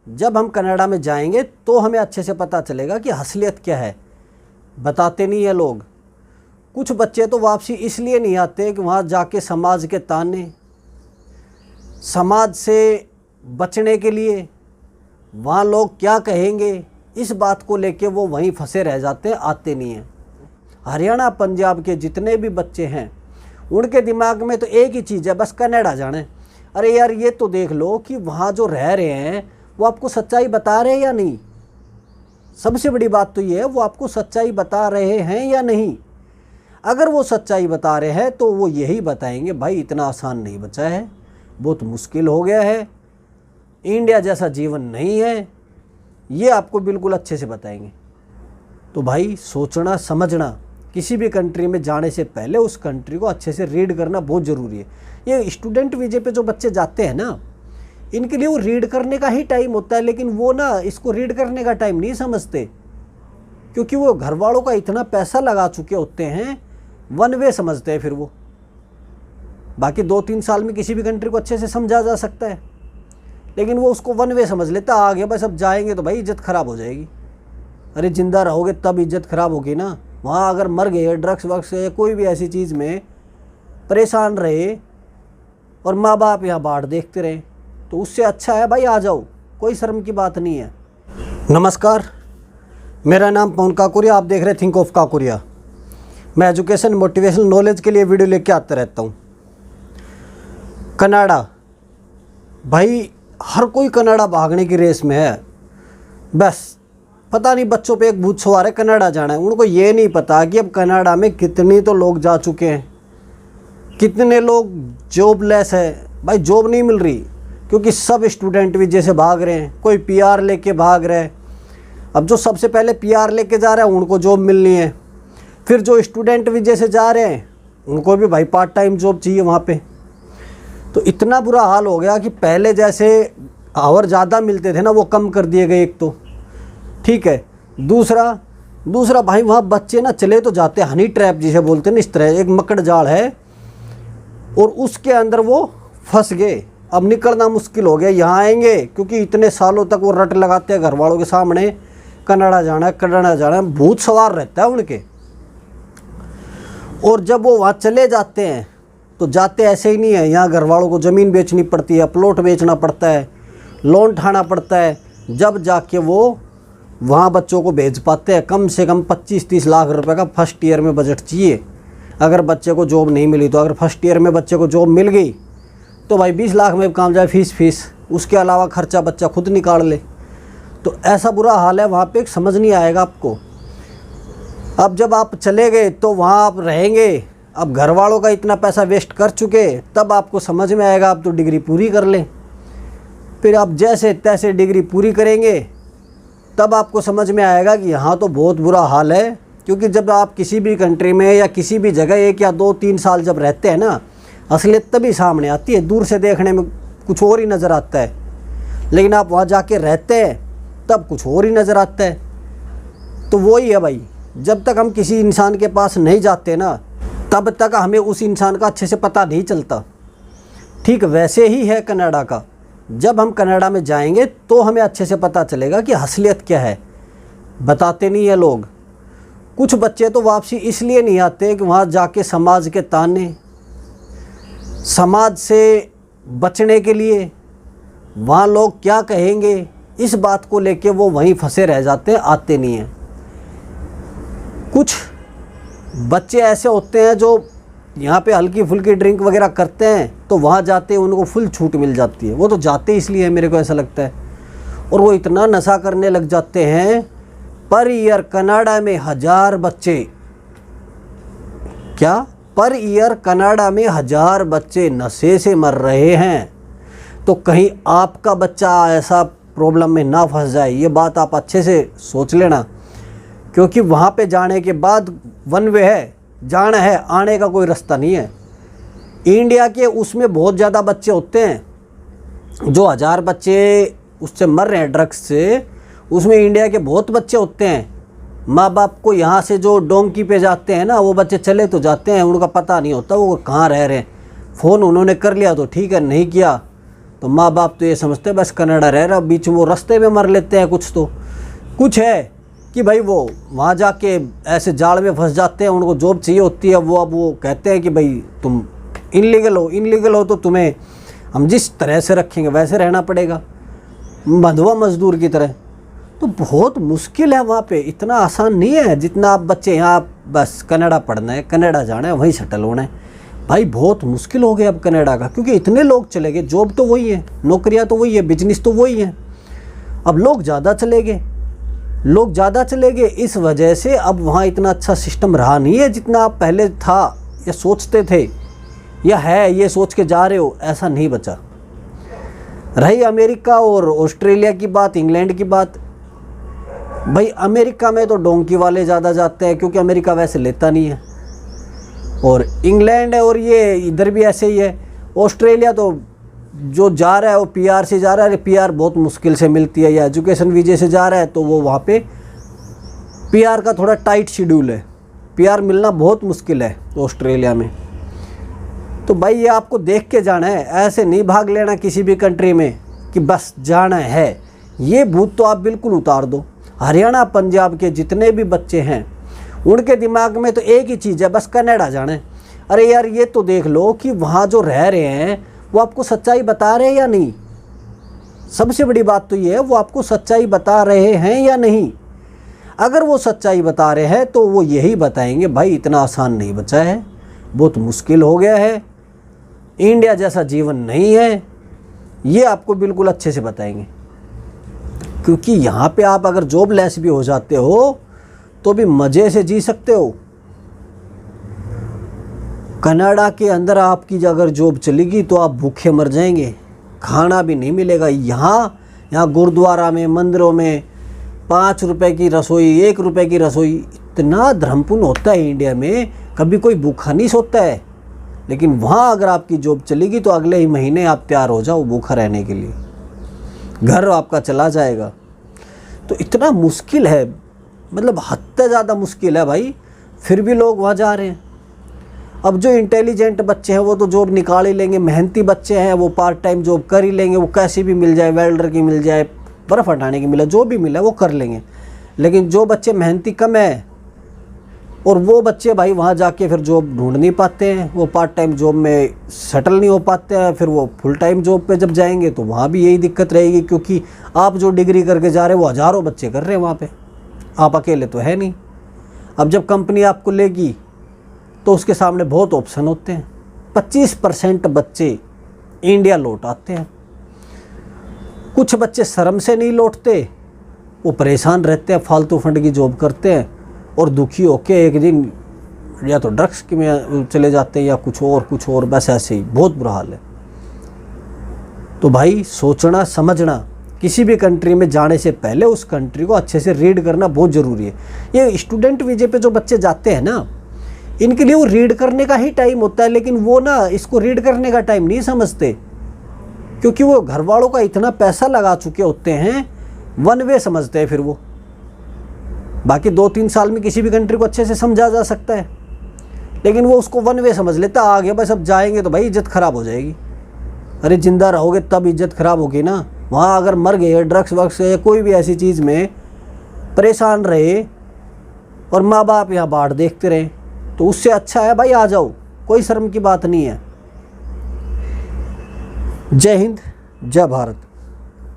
जब हम कनाडा में जाएंगे तो हमें अच्छे से पता चलेगा कि असलियत क्या है। बताते नहीं है लोग। कुछ बच्चे तो वापसी इसलिए नहीं आते कि वहाँ जाके समाज के ताने, समाज से बचने के लिए वहाँ लोग क्या कहेंगे, इस बात को लेके वो वहीं फंसे रह जाते हैं, आते नहीं हैं। हरियाणा पंजाब के जितने भी बच्चे हैं उनके दिमाग में तो एक ही चीज़ है, बस कनाडा जाना है। अरे यार ये तो देख लो कि वहाँ जो रह रहे हैं वो आपको सच्चाई बता रहे हैं या नहीं। सबसे बड़ी बात तो ये है वो आपको सच्चाई बता रहे हैं या नहीं। अगर वो सच्चाई बता रहे हैं तो वो यही बताएंगे, भाई इतना आसान नहीं बचा है, बहुत मुश्किल हो गया है, इंडिया जैसा जीवन नहीं है, ये आपको बिल्कुल अच्छे से बताएंगे। तो भाई सोचना समझना, किसी भी कंट्री में जाने से पहले उस कंट्री को अच्छे से रीड करना बहुत ज़रूरी है। ये स्टूडेंट वीज़े पे जो बच्चे जाते हैं ना, इनके लिए वो रीड करने का ही टाइम होता है, लेकिन वो ना इसको रीड करने का टाइम नहीं समझते, क्योंकि वो घर वालों का इतना पैसा लगा चुके होते हैं, वन वे समझते हैं फिर वो। बाकी 2-3 साल में किसी भी कंट्री को अच्छे से समझा जा सकता है, लेकिन वो उसको वन वे समझ लेता, आ गया बस अब जाएंगे तो भाई इज्जत ख़राब हो जाएगी। अरे ज़िंदा रहोगे तब इज्जत ख़राब होगी ना। वहाँ अगर मर गए ड्रग्स वग्स या कोई भी ऐसी चीज़ में परेशान रहे और माँ बाप यहाँ बाढ़ देखते रहे, तो उससे अच्छा है भाई आ जाओ, कोई शर्म की बात नहीं है। नमस्कार, मेरा नाम पवन काकुरिया, आप देख रहे थिंक ऑफ काकुरिया। मैं एजुकेशन मोटिवेशनल नॉलेज के लिए वीडियो लेके आता रहता हूँ। कनाडा, भाई हर कोई कनाडा भागने की रेस में है। बस पता नहीं बच्चों पे एक भूत सवार है, कनाडा जाना है। उनको ये नहीं पता कि अब कनाडा में कितनी तो लोग जा चुके हैं, कितने लोग जॉबलेस है। भाई जॉब नहीं मिल रही क्योंकि सब स्टूडेंट वीज़े से भाग रहे हैं, कोई पीआर लेके भाग रहे हैं। अब जो सबसे पहले पीआर लेके जा रहे हैं उनको जॉब मिलनी है, फिर जो स्टूडेंट वीज़े से जा रहे हैं उनको भी भाई पार्ट टाइम जॉब चाहिए वहाँ पे। तो इतना बुरा हाल हो गया कि पहले जैसे आवर ज़्यादा मिलते थे ना, वो कम कर दिए गए, एक तो ठीक है। दूसरा भाई वहाँ बच्चे ना चले तो जाते हनी ट्रैप जिसे बोलते हैं ना, इस तरह एक मकड़ जाल है और उसके अंदर वो फंस गए। अब निकलना मुश्किल हो गया। यहाँ आएंगे क्योंकि इतने सालों तक वो रट लगाते हैं घर वालों के सामने, कनाडा जाना है कनाडा जाना है, भूत सवार रहता है उनके। और जब वो वहाँ चले जाते हैं तो जाते ऐसे ही नहीं है, यहाँ घर वालों को ज़मीन बेचनी पड़ती है, प्लॉट बेचना पड़ता है, लोन उठाना पड़ता है, जब जाके वो वहाँ बच्चों को भेज पाते हैं। कम से कम 25-30 लाख रुपए का फर्स्ट ईयर में बजट चाहिए अगर बच्चे को जॉब नहीं मिली तो। अगर फर्स्ट ईयर में बच्चे को जॉब मिल गई तो भाई 20 लाख में काम जाए, फीस, उसके अलावा खर्चा बच्चा खुद निकाल ले। तो ऐसा बुरा हाल है वहाँ पे, समझ नहीं आएगा आपको। अब जब आप चले गए तो वहाँ आप रहेंगे, अब घर वालों का इतना पैसा वेस्ट कर चुके, तब आपको समझ में आएगा आप तो डिग्री पूरी कर लें। फिर आप जैसे तैसे डिग्री पूरी करेंगे तब आपको समझ में आएगा कि यहाँ तो बहुत बुरा हाल है। क्योंकि जब आप किसी भी कंट्री में या किसी भी जगह 1 या 2-3 साल जब रहते हैं ना, असलियत तभी सामने आती है। दूर से देखने में कुछ और ही नज़र आता है, लेकिन आप वहाँ जाके रहते हैं तब कुछ और ही नज़र आता है। तो वही है भाई, जब तक हम किसी इंसान के पास नहीं जाते ना, तब तक हमें उस इंसान का अच्छे से पता नहीं चलता। ठीक वैसे ही है कनाडा का। जब हम कनाडा में जाएंगे तो हमें अच्छे से पता चलेगा कि असलियत क्या है। बताते नहीं है लोग। कुछ बच्चे तो वापसी इसलिए नहीं आते कि वहाँ जाके समाज के ताने, समाज से बचने के लिए वहाँ लोग क्या कहेंगे, इस बात को लेके वो वहीं फंसे रह जाते हैं, आते नहीं हैं। कुछ बच्चे ऐसे होते हैं जो यहाँ पे हल्की फुल्की ड्रिंक वगैरह करते हैं, तो वहाँ जाते हैं उनको फुल छूट मिल जाती है। वो तो जाते इसलिए है, मेरे को ऐसा लगता है। और वो इतना नशा करने लग जाते हैं। पर ईयर कनाडा में 1000 बच्चे, क्या पर ईयर कनाडा में 1000 बच्चे नशे से मर रहे हैं। तो कहीं आपका बच्चा ऐसा प्रॉब्लम में ना फंस जाए, ये बात आप अच्छे से सोच लेना। क्योंकि वहाँ पे जाने के बाद वन वे है, जाना है, आने का कोई रास्ता नहीं है। इंडिया के उसमें बहुत ज़्यादा बच्चे होते हैं, जो 1000 बच्चे उससे मर रहे हैं ड्रग्स से, उसमें इंडिया के बहुत बच्चे होते हैं। माँ बाप को यहाँ से जो डोंकी पे जाते हैं ना, वो बच्चे चले तो जाते हैं, उनका पता नहीं होता वो कहाँ रह रहे हैं। फ़ोन उन्होंने कर लिया तो ठीक है, नहीं किया तो माँ बाप तो ये समझते हैं बस कनाडा रह रहा, बीच में वो रास्ते में मर लेते हैं। कुछ है कि भाई वो वहाँ जाके ऐसे जाल में फंस जाते हैं, उनको जॉब चाहिए होती है, वो अब वो कहते हैं कि भाई तुम इनलीगल हो तो तुम्हें हम जिस तरह से रखेंगे वैसे रहना पड़ेगा, बंधुआ मजदूर की तरह। तो बहुत मुश्किल है वहाँ पे, इतना आसान नहीं है जितना आप बच्चे यहाँ बस कनाडा पढ़ना है, कनाडा जाना है, वहीं सेटल होना है। भाई बहुत मुश्किल हो गया अब कनाडा का, क्योंकि इतने लोग चले गए, जॉब तो वही है, नौकरियाँ तो वही है, बिजनेस तो वही है। अब लोग ज़्यादा चले गए, इस वजह से अब वहाँ इतना अच्छा सिस्टम रहा नहीं है जितना आप पहले था या सोचते थे या है ये सोच के जा रहे हो, ऐसा नहीं बचा। रही अमेरिका और ऑस्ट्रेलिया की बात, इंग्लैंड की बात, भाई अमेरिका में तो डोंकी वाले ज़्यादा जाते हैं क्योंकि अमेरिका वैसे लेता नहीं है, और इंग्लैंड है और ये इधर भी ऐसे ही है। ऑस्ट्रेलिया तो जो जा रहा है वो पीआर से जा रहा है, पीआर बहुत मुश्किल से मिलती है, या एजुकेशन वीजे से जा रहा है तो वो वहाँ पे पीआर का थोड़ा टाइट शेड्यूल है, पीआर मिलना बहुत मुश्किल है ऑस्ट्रेलिया में। तो भाई ये आपको देख के जाना है, ऐसे नहीं भाग लेना किसी भी कंट्री में कि बस जाना है। ये भूत तो आप बिल्कुल उतार दो। हरियाणा पंजाब के जितने भी बच्चे हैं उनके दिमाग में तो एक ही चीज़ है, बस कनाडा जाना है। अरे यार ये तो देख लो कि वहाँ जो रह रहे हैं वो आपको सच्चाई बता रहे हैं या नहीं। सबसे बड़ी बात तो ये है वो आपको सच्चाई बता रहे हैं या नहीं। अगर वो सच्चाई बता रहे हैं तो वो यही बताएंगे भाई इतना आसान नहीं बचा है, बहुत मुश्किल हो गया है, इंडिया जैसा जीवन नहीं है, ये आपको बिल्कुल अच्छे से बताएंगे। क्योंकि यहाँ पे आप अगर जॉबलेस भी हो जाते हो तो भी मज़े से जी सकते हो। कनाडा के अंदर आपकी अगर जॉब चलेगी तो आप भूखे मर जाएंगे, खाना भी नहीं मिलेगा। यहाँ गुरुद्वारा में, मंदिरों में 5 रुपए की रसोई, 1 रुपए की रसोई, इतना धर्मपूर्ण होता है इंडिया में, कभी कोई भूखा नहीं सोता है। लेकिन वहाँ अगर आपकी जॉब चलेगी तो अगले ही महीने आप तैयार हो जाओ भूखा रहने के लिए, घर आपका चला जाएगा। तो इतना मुश्किल है, मतलब हद से ज़्यादा मुश्किल है भाई, फिर भी लोग वहाँ जा रहे हैं। अब जो इंटेलिजेंट बच्चे हैं वो तो जॉब निकाल ही लेंगे, मेहनती बच्चे हैं वो पार्ट टाइम जॉब कर ही लेंगे, वो कैसी भी मिल जाए, वेल्डर की मिल जाए, बर्फ़ हटाने की मिले, जो भी मिले वो कर लेंगे। लेकिन जो बच्चे मेहनती कम है और वो बच्चे भाई वहाँ जाके फिर जॉब ढूंढ नहीं पाते हैं, वो पार्ट टाइम जॉब में सेटल नहीं हो पाते हैं, फिर वो फुल टाइम जॉब पे जब जाएंगे तो वहाँ भी यही दिक्कत रहेगी। क्योंकि आप जो डिग्री करके जा रहे हैं वो हज़ारों बच्चे कर रहे हैं वहाँ पे, आप अकेले तो है नहीं। अब जब कंपनी आपको लेगी तो उसके सामने बहुत ऑप्शन होते हैं। 25% बच्चे इंडिया लौट आते हैं, कुछ बच्चे शर्म से नहीं लौटते, वो परेशान रहते हैं, फालतू फंड की जॉब करते हैं और दुखी होके एक दिन या तो ड्रग्स में चले जाते हैं या कुछ और, बस ऐसे ही बहुत बुरा हाल है। तो भाई सोचना समझना, किसी भी कंट्री में जाने से पहले उस कंट्री को अच्छे से रीड करना बहुत ज़रूरी है। ये स्टूडेंट वीजे पे जो बच्चे जाते हैं ना, इनके लिए वो रीड करने का ही टाइम होता है, लेकिन वो ना इसको रीड करने का टाइम नहीं समझते, क्योंकि वो घर वालों का इतना पैसा लगा चुके होते हैं, वन वे समझते हैं फिर वो। बाकी 2-3 साल में किसी भी कंट्री को अच्छे से समझा जा सकता है, लेकिन वो उसको वन वे समझ लेता, आ गया बस अब जाएंगे तो भाई इज्जत ख़राब हो जाएगी। अरे जिंदा रहोगे तब इज्जत ख़राब होगी ना। वहाँ अगर मर गए ड्रग्स वग्स या कोई भी ऐसी चीज़ में परेशान रहे और माँ बाप यहाँ बाढ़ देखते रहे, तो उससे अच्छा है भाई आ जाओ, कोई शर्म की बात नहीं है। जय हिंद, जय भारत।